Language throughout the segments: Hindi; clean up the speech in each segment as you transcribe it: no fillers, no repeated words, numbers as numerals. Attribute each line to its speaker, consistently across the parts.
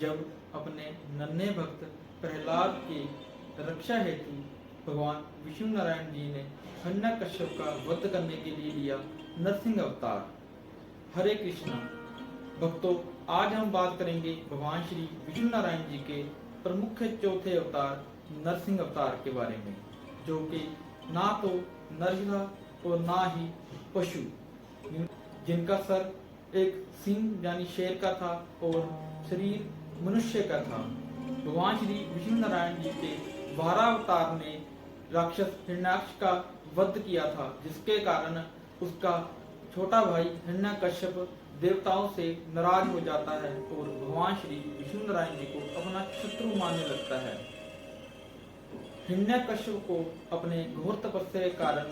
Speaker 1: जब अपने नन्हे भक्त प्रहलाद की रक्षा हेतु भगवान विष्णु नारायण जी ने हिरण्यकश्यप का वध करने के लिए लिया नरसिंह अवतार। हरे कृष्णा भक्तों, आज हम बात करेंगे भगवान श्री विष्णु नारायण जी के प्रमुख चौथे अवतार नरसिंह अवतार के बारे में, जो कि ना तो नर था और ना ही पशु, जिनका सर एक सिंह यानी शेर का था और शरीर मनुष्य का था। भगवान श्री विष्णु नारायण जी के 12 अवतार ने राक्षस हिरण्याक्ष का वध किया था, जिसके कारण उसका छोटा भाई हिरण्यकश्यप देवताओं से नाराज हो जाता है और भगवान श्री विष्णु नारायण जी को अपना शत्रु मानने लगता है। हिरण्यकश्यप को अपने घोर तपस्या के कारण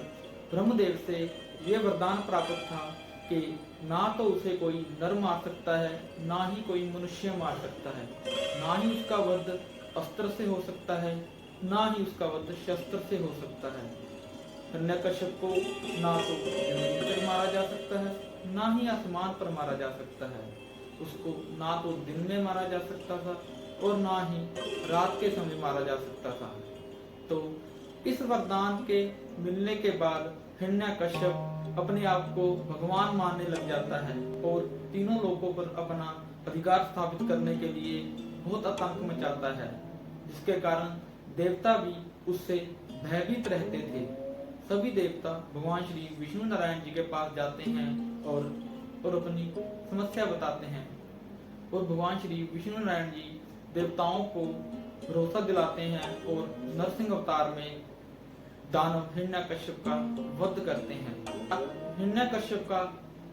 Speaker 1: ब्रह्मदेव से यह वरदान प्राप्त था कि ना तो उसे कोई नर मार सकता है, ना ही कोई मनुष्य मार सकता है, ना ही उसका वध अस्त्र से हो सकता है, ना ही उसका वध शस्त्र से हो सकता है। हिरण्यकश्यप को ना तो जमीन पर मारा जा सकता है, ना ही आसमान पर मारा जा सकता है। उसको ना तो दिन में मारा जा सकता था और ना ही रात के समय मारा जा सकता था। तो इस वरदान के मिलने के बाद हिरण्यकश्यप अपने आप को भगवान मानने लग जाता है और तीनों लोगों पर अपना अधिकार स्थापित करने के लिए बहुत आतंक मचाता है, जिसके कारण देवता भी उससे भयभीत रहते थे। सभी देवता भगवान श्री विष्णु नारायण जी के पास जाते हैं और अपनी समस्या बताते हैं और भगवान श्री विष्णु नारायण जी देवताओं को भरोसा दिलाते हैं और नरसिंह अवतार में दानव हिरण्यकश्यप का वध करते हैं। हिरण्यकश्यप का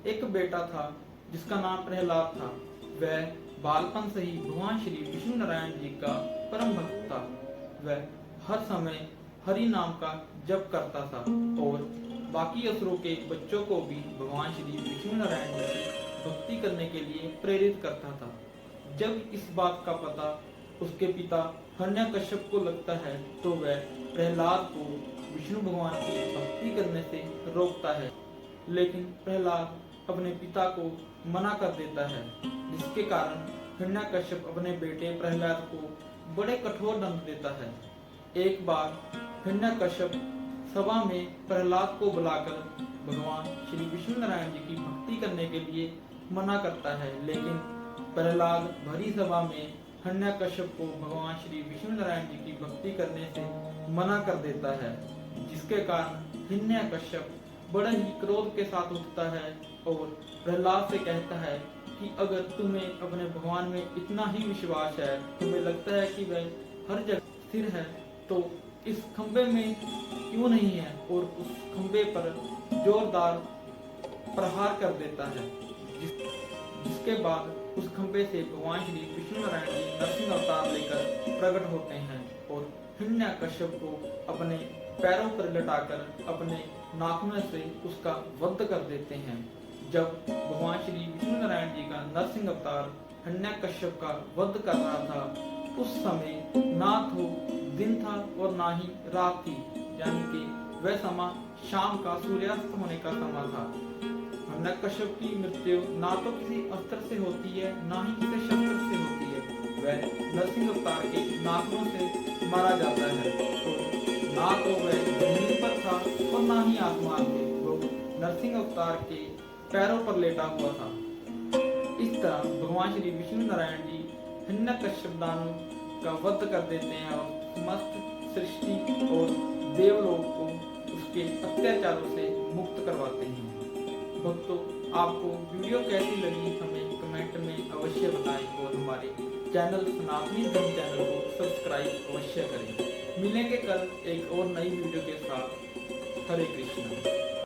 Speaker 1: एक बेटा था जिसका नाम प्रहलाद था। वह बालपन से ही भगवान श्री विष्णु नारायण जी का परम भक्त था। वह हर समय हरि नाम का जप करता था और बाकी असुरों के बच्चों को भी भगवान श्री विष्णु नारायण जी की भक्ति करने के लिए प्रेरित करता था। जब इस बात का पता उसके पिता हिरण्यकश्यप को लगता है तो वह प्रहलाद को विष्णु भगवान की भक्ति करने से रोकता है, लेकिन प्रहलाद अपने पिता को मना कर देता है, जिसके कारण हिरण्यकश्यप अपने बेटे प्रहलाद को बड़े कठोर दंड देता है। एक बार हिरण्यकश्यप सभा में प्रहलाद को बुलाकर भगवान श्री विष्णु नारायण जी की भक्ति करने के लिए मना करता है, लेकिन प्रहलाद भरी सभा में हिरण्यकश्यप को भगवान श्री विष्णु नारायण जी की भक्ति करने से मना कर देता है, जिसके कारण हिरण्यकश्यप बड़े ही क्रोध के साथ उठता है और प्रहलाद से कहता है कि अगर तुम्हें अपने भगवान में इतना ही विश्वास है, तुम्हें लगता है कि वह हर जगह स्थिर है, तो इस खंबे में क्यों नहीं है, और उस खंबे पर जोरदार प्रहार कर देता है, जिसके बाद उस खंबे से भगवान श्री विष्णु नारायण जी नरसिंह अवतार लेकर प्रकट होते हैं और हिरण्यकश्यप को अपने पैरों पर लटाकर अपने नाखूनों से उसका वध कर देते हैं। जब भगवान श्री विष्णु नारायण जी का नरसिंह अवतार हिरण्यकश्यप का वध कर रहा था, उस समय ना तो दिन था और ना ही रात थी, यानी कि वह समय शाम का सूर्यास्त होने का समय था। हिरण्यकश्यप की मृत्यु ना तो किसी अस्त्र से होती है, ना ही किसी शस्त्र से होती है। वह नरसिंह अवतार के नाखूनों से मारा जाता है। तो ना तो वह जमीन पर था और ना ही आसमान में, वो नरसिंह अवतार के पैरों पर लेटा हुआ था। इस तरह भगवान श्री विष्णु नारायण जी हिरण्यकश्यप दानव का वध कर देते हैं और समस्त सृष्टि और देवलोक को उसके अत्याचारों से मुक्त करवाते हैं। भक्तों, आपको वीडियो कैसी लगी हमें कमेंट में अवश्य बताएं और हमारे चैनल सनातनी धर्म चैनल को सब्सक्राइब अवश्य करें। मिलेंगे कल एक और नई वीडियो के साथ। हरे कृष्णा।